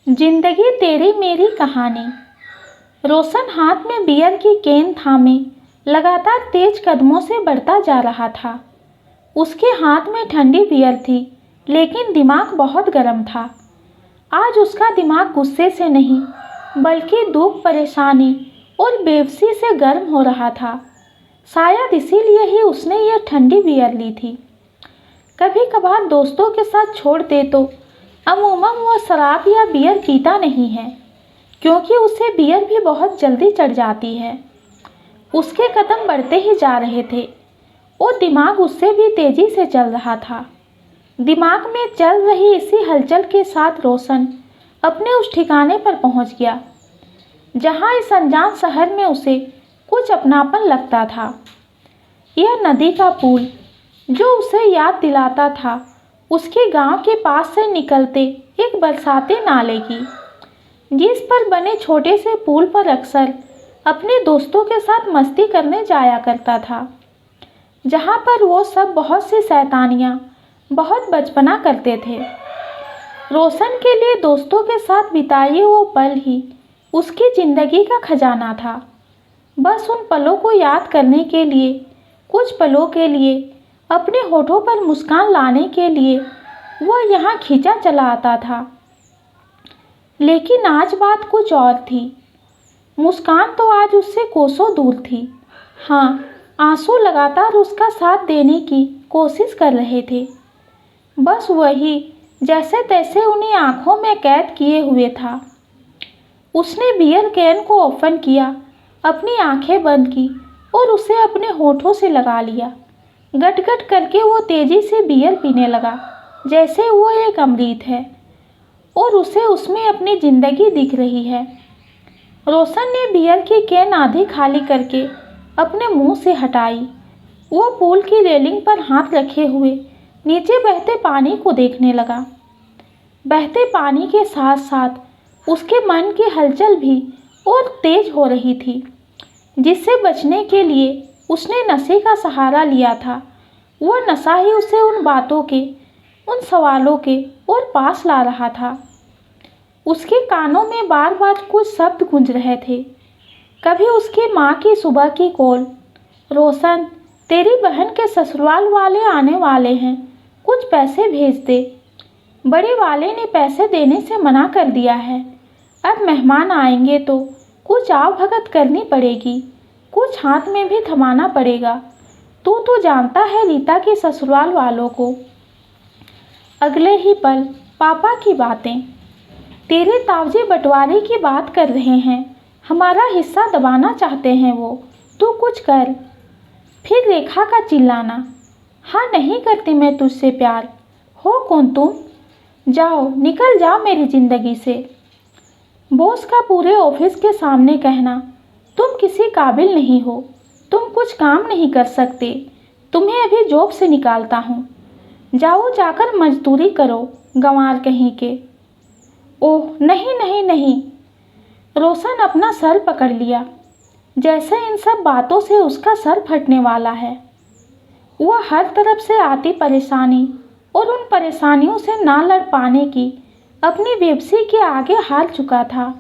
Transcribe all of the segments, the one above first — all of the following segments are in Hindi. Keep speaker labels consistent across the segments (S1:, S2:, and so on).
S1: जिंदगी तेरी मेरी कहानी। रोशन हाथ में बियर की केन थामे लगातार तेज कदमों से बढ़ता जा रहा था। उसके हाथ में ठंडी बियर थी, लेकिन दिमाग बहुत गर्म था। आज उसका दिमाग गुस्से से नहीं, बल्कि दुख, परेशानी और बेबसी से गर्म हो रहा था। शायद इसीलिए ही उसने यह ठंडी बियर ली थी। कभी कभार दोस्तों के साथ छोड़ दे तो अमूमन वह शराब या बियर पीता नहीं है, क्योंकि उसे बियर भी बहुत जल्दी चढ़ जाती है। उसके कदम बढ़ते ही जा रहे थे और दिमाग उससे भी तेजी से चल रहा था। दिमाग में चल रही इसी हलचल के साथ रोशन अपने उस ठिकाने पर पहुंच गया, जहां इस अनजान शहर में उसे कुछ अपनापन लगता था। यह नदी का पुल, जो उसे याद दिलाता था उसके गांव के पास से निकलते एक बरसाती नाले की, जिस पर बने छोटे से पुल पर अक्सर अपने दोस्तों के साथ मस्ती करने जाया करता था। जहां पर वो सब बहुत सी शैतानियां, बहुत बचपना करते थे। रोशन के लिए दोस्तों के साथ बिताए वो पल ही उसकी ज़िंदगी का खजाना था। बस उन पलों को याद करने के लिए, कुछ पलों के लिए, अपने होठों पर मुस्कान लाने के लिए वह यहाँ खींचा चला आता था। लेकिन आज बात कुछ और थी। मुस्कान तो आज उससे कोसों दूर थी। हाँ, आंसू लगातार उसका साथ देने की कोशिश कर रहे थे। बस वही, जैसे तैसे उन्हें आंखों में कैद किए हुए था। उसने बियर कैन को ओपन किया, अपनी आंखें बंद की और उसे अपने होठों से लगा लिया। गट-गट करके वो तेजी से बियर पीने लगा, जैसे वो एक अमृत है और उसे उसमें अपनी ज़िंदगी दिख रही है। रोशन ने बियर की कैन आधी खाली करके अपने मुंह से हटाई। वो पूल की रेलिंग पर हाथ रखे हुए नीचे बहते पानी को देखने लगा। बहते पानी के साथ साथ उसके मन की हलचल भी और तेज हो रही थी, जिससे बचने के लिए उसने नशे का सहारा लिया था। वह नशा ही उसे उन बातों के, उन सवालों के और पास ला रहा था। उसके कानों में बार बार कुछ शब्द गूंज रहे थे। कभी उसकी माँ की सुबह की कॉल, रोशन तेरी बहन के ससुराल वाले आने वाले हैं, कुछ पैसे भेज दे। बड़े वाले ने पैसे देने से मना कर दिया है। अब मेहमान आएंगे तो कुछ आवभगत करनी पड़ेगी, कुछ हाथ में भी थमाना पड़ेगा। तू तो जानता है रीता के ससुराल वालों को। अगले ही पल पापा की बातें, तेरे तावजे बंटवारे की बात कर रहे हैं, हमारा हिस्सा दबाना चाहते हैं वो, तू कुछ कर। फिर रेखा का चिल्लाना, हाँ नहीं करती मैं तुझसे प्यार, हो कौन तुम, जाओ निकल जाओ मेरी ज़िंदगी से। बॉस का पूरे ऑफिस के सामने कहना, तुम किसी काबिल नहीं हो, तुम कुछ काम नहीं कर सकते, तुम्हें अभी जॉब से निकालता हूँ, जाओ जाकर मजदूरी करो, गंवार कहीं के। ओह नहीं नहीं नहीं। रोशन अपना सर पकड़ लिया, जैसे इन सब बातों से उसका सर फटने वाला है। वह हर तरफ से आती परेशानी और उन परेशानियों से ना लड़ पाने की अपनी बेबसी के आगे हार चुका था।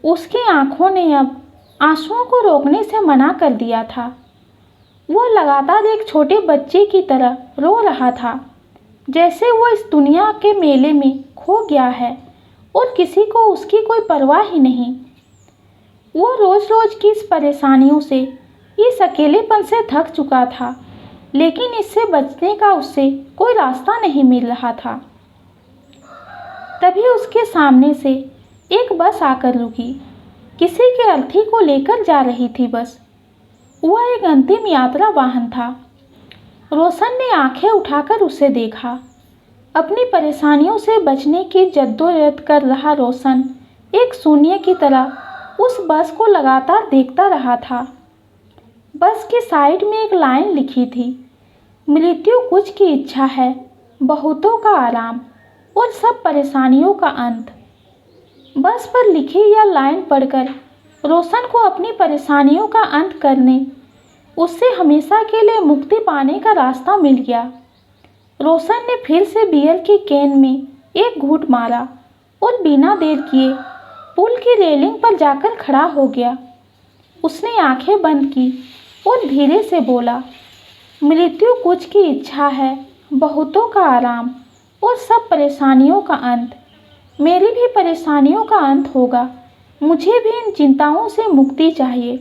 S1: उसकी आंखों ने अब आंसुओं को रोकने से मना कर दिया था। वह लगातार एक छोटे बच्चे की तरह रो रहा था, जैसे वो इस दुनिया के मेले में खो गया है और किसी को उसकी कोई परवाह ही नहीं। वो रोज रोज की इस परेशानियों से, इस अकेलेपन से थक चुका था, लेकिन इससे बचने का उससे कोई रास्ता नहीं मिल रहा था। तभी उसके सामने से एक बस आकर रुकी। किसी के अर्थी को लेकर जा रही थी बस। वह एक अंतिम यात्रा वाहन था। रोशन ने आंखें उठाकर उसे देखा। अपनी परेशानियों से बचने की जद्दोजहद कर रहा रोशन एक शून्य की तरह उस बस को लगातार देखता रहा था। बस की साइड में एक लाइन लिखी थी, मृत्यु कुछ की इच्छा है, बहुतों का आराम और सब परेशानियों का अंत। बस पर लिखी यह लाइन पढ़कर रोशन को अपनी परेशानियों का अंत करने, उससे हमेशा के लिए मुक्ति पाने का रास्ता मिल गया। रोशन ने फिर से बियर की कैन में एक घूंट मारा और बिना देर किए पुल की रेलिंग पर जाकर खड़ा हो गया। उसने आंखें बंद की और धीरे से बोला, मृत्यु कुछ की इच्छा है, बहुतों का आराम और सब परेशानियों का अंत। मेरी भी परेशानियों का अंत होगा। मुझे भी इन चिंताओं से मुक्ति चाहिए।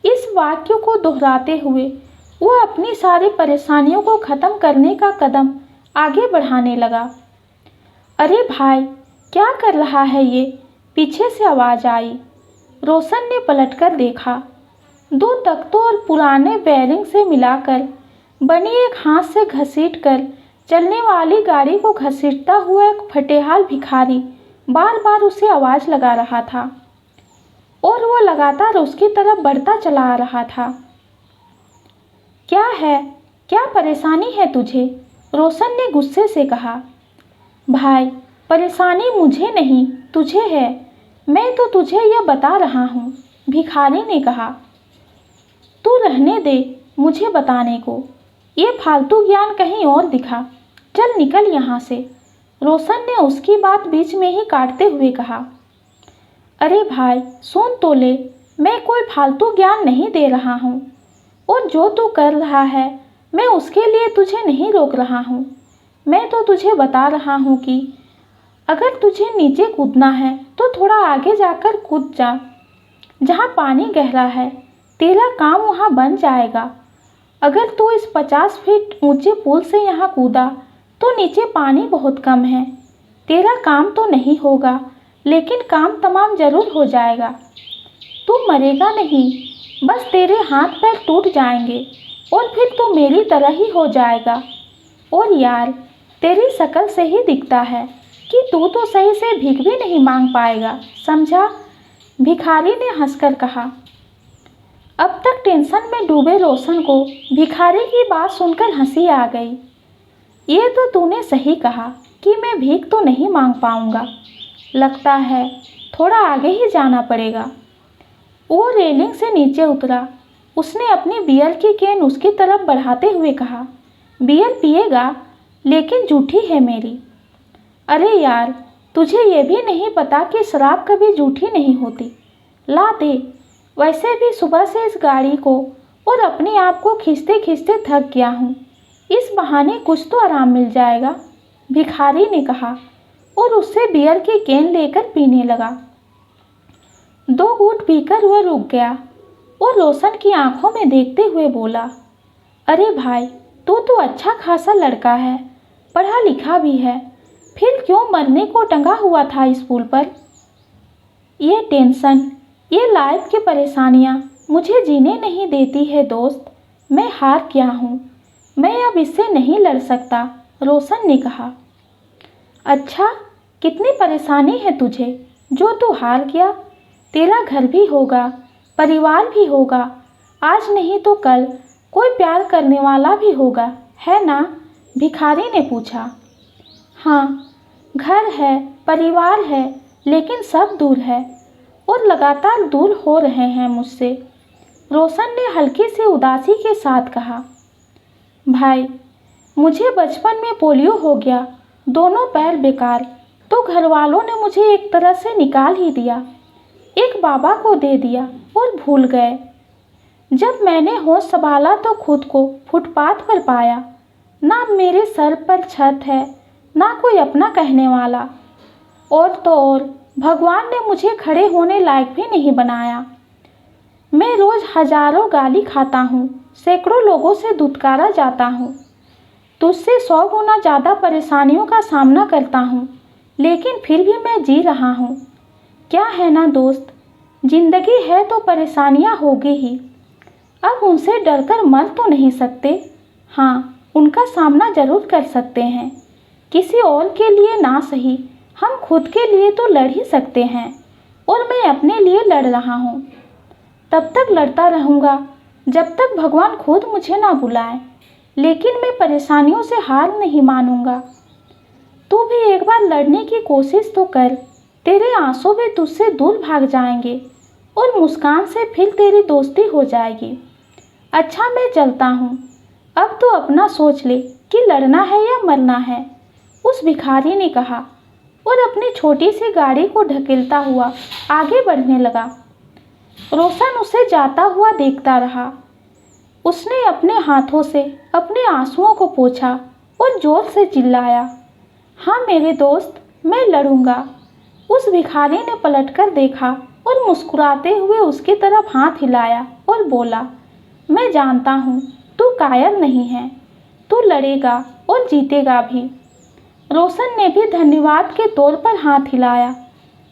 S1: इस वाक्य को दोहराते हुए वह अपनी सारी परेशानियों को ख़त्म करने का कदम आगे बढ़ाने लगा। अरे भाई, क्या कर रहा है ये? पीछे से आवाज़ आई। रोशन ने पलटकर देखा। 2 तख्तों और पुराने बेयरिंग से मिलाकर बनी एक हाथ से घसीटकर चलने वाली गाड़ी को घसीटता हुआ एक फटेहाल भिखारी बार बार उसे आवाज़ लगा रहा था और वो लगातार उसकी तरफ बढ़ता चला आ रहा था। क्या है? क्या परेशानी है तुझे? रोशन ने गुस्से से कहा। भाई, परेशानी मुझे नहीं, तुझे है। मैं तो तुझे यह बता रहा हूँ, भिखारी ने कहा। तू रहने दे मुझे बताने को। ये फालतू ज्ञान कहीं और दिखा। चल निकल यहाँ से, रोशन ने उसकी बात बीच में ही काटते हुए कहा। अरे भाई, सुन तो ले, मैं कोई फालतू ज्ञान नहीं दे रहा हूँ और जो तू कर रहा है मैं उसके लिए तुझे नहीं रोक रहा हूँ। मैं तो तुझे बता रहा हूँ कि अगर तुझे नीचे कूदना है तो थोड़ा आगे जाकर कूद जा, जहाँ पानी गहरा है। तेरा काम वहाँ बन जाएगा। अगर तू इस 50 फीट ऊंचे पुल से यहाँ कूदा तो नीचे पानी बहुत कम है। तेरा काम तो नहीं होगा, लेकिन काम तमाम जरूर हो जाएगा। तू मरेगा नहीं, बस तेरे हाथ पैर टूट जाएंगे और फिर तू मेरी तरह ही हो जाएगा। और यार, तेरी शक्ल से ही दिखता है कि तू तो सही से भीख भी नहीं मांग पाएगा, समझा? भिखारी ने हंसकर कहा। अब तक टेंशन में डूबे रोशन को भिखारी की बात सुनकर हंसी आ गई। ये तो तूने सही कहा कि मैं भीख तो नहीं मांग पाऊंगा। लगता है थोड़ा आगे ही जाना पड़ेगा। वो रेलिंग से नीचे उतरा। उसने अपनी बियर की कैन उसकी तरफ बढ़ाते हुए कहा, बियर पिएगा? लेकिन झूठी है मेरी। अरे यार, तुझे ये भी नहीं पता कि शराब कभी झूठी नहीं होती। ला दे। वैसे भी सुबह से इस गाड़ी को और अपने आप को खींचते खींचते थक गया हूँ। इस बहाने कुछ तो आराम मिल जाएगा, भिखारी ने कहा और उससे बियर की कैन लेकर पीने लगा। 2 घूंट पीकर वह रुक गया और रोशन की आंखों में देखते हुए बोला, अरे भाई, तू तो अच्छा खासा लड़का है, पढ़ा लिखा भी है, फिर क्यों मरने को टंगा हुआ था इस पुल पर? ये टेंशन, ये लाइफ की परेशानियाँ मुझे जीने नहीं देती है दोस्त। मैं हार गया हूँ। मैं अब इससे नहीं लड़ सकता, रोशन ने कहा। अच्छा, कितनी परेशानी है तुझे जो तू हार गया? तेरा घर भी होगा, परिवार भी होगा, आज नहीं तो कल कोई प्यार करने वाला भी होगा, है ना? भिखारी ने पूछा। हाँ, घर है, परिवार है, लेकिन सब दूर है और लगातार दूर हो रहे हैं मुझसे, रोशन ने हल्की सी उदासी के साथ कहा। भाई, मुझे बचपन में पोलियो हो गया, दोनों पैर बेकार, तो घर वालों ने मुझे एक तरह से निकाल ही दिया, एक बाबा को दे दिया और भूल गए। जब मैंने होश संभाला तो खुद को फुटपाथ पर पाया। ना मेरे सर पर छत है, ना कोई अपना कहने वाला, और तो और भगवान ने मुझे खड़े होने लायक भी नहीं बनाया। मैं रोज़ हजारों गाली खाता हूँ, सैकड़ों लोगों से धुतकारा जाता हूँ, तुझसे 100 गुना ज़्यादा परेशानियों का सामना करता हूँ, लेकिन फिर भी मैं जी रहा हूँ। क्या है ना दोस्त, जिंदगी है तो परेशानियाँ होगी ही। अब उनसे डरकर मर तो नहीं सकते, हाँ, उनका सामना जरूर कर सकते हैं। किसी और के लिए ना सही, हम खुद के लिए तो लड़ ही सकते हैं, और मैं अपने लिए लड़ रहा हूँ। तब तक लड़ता रहूँगा जब तक भगवान खुद मुझे ना बुलाए, लेकिन मैं परेशानियों से हार नहीं मानूंगा। तू भी एक बार लड़ने की कोशिश तो कर, तेरे आंसू भी तुझसे दूर भाग जाएंगे और मुस्कान से फिर तेरी दोस्ती हो जाएगी। अच्छा, मैं चलता हूँ, अब तू अपना सोच ले कि लड़ना है या मरना है, उस भिखारी ने कहा और अपनी छोटी सी गाड़ी को ढकेलता हुआ आगे बढ़ने लगा। रोशन उसे जाता हुआ देखता रहा। उसने अपने हाथों से अपने आंसुओं को पोंछा और जोर से चिल्लाया, हाँ मेरे दोस्त, मैं लड़ूंगा। उस भिखारी ने पलटकर देखा और मुस्कुराते हुए उसकी तरफ हाथ हिलाया और बोला, मैं जानता हूँ तू कायर नहीं है, तू लड़ेगा और जीतेगा भी। रोशन ने भी धन्यवाद के तौर पर हाथ हिलाया।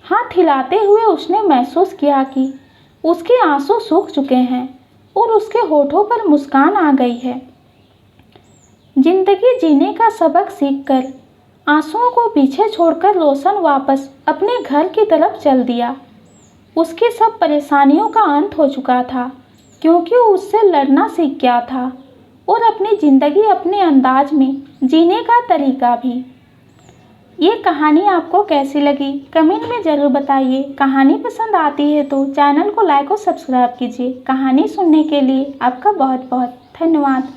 S1: हाथ हिलाते हुए उसने महसूस किया कि उसके आंसू सूख चुके हैं और उसके होठों पर मुस्कान आ गई है। जिंदगी जीने का सबक सीखकर आंसुओं को पीछे छोड़कर रोशन वापस अपने घर की तरफ चल दिया। उसकी सब परेशानियों का अंत हो चुका था, क्योंकि वो उससे लड़ना सीख गया था और अपनी ज़िंदगी अपने अंदाज में जीने का तरीका भी। ये कहानी आपको कैसी लगी कमेंट में ज़रूर बताइए। कहानी पसंद आती है तो चैनल को लाइक और सब्सक्राइब कीजिए। कहानी सुनने के लिए आपका बहुत बहुत धन्यवाद।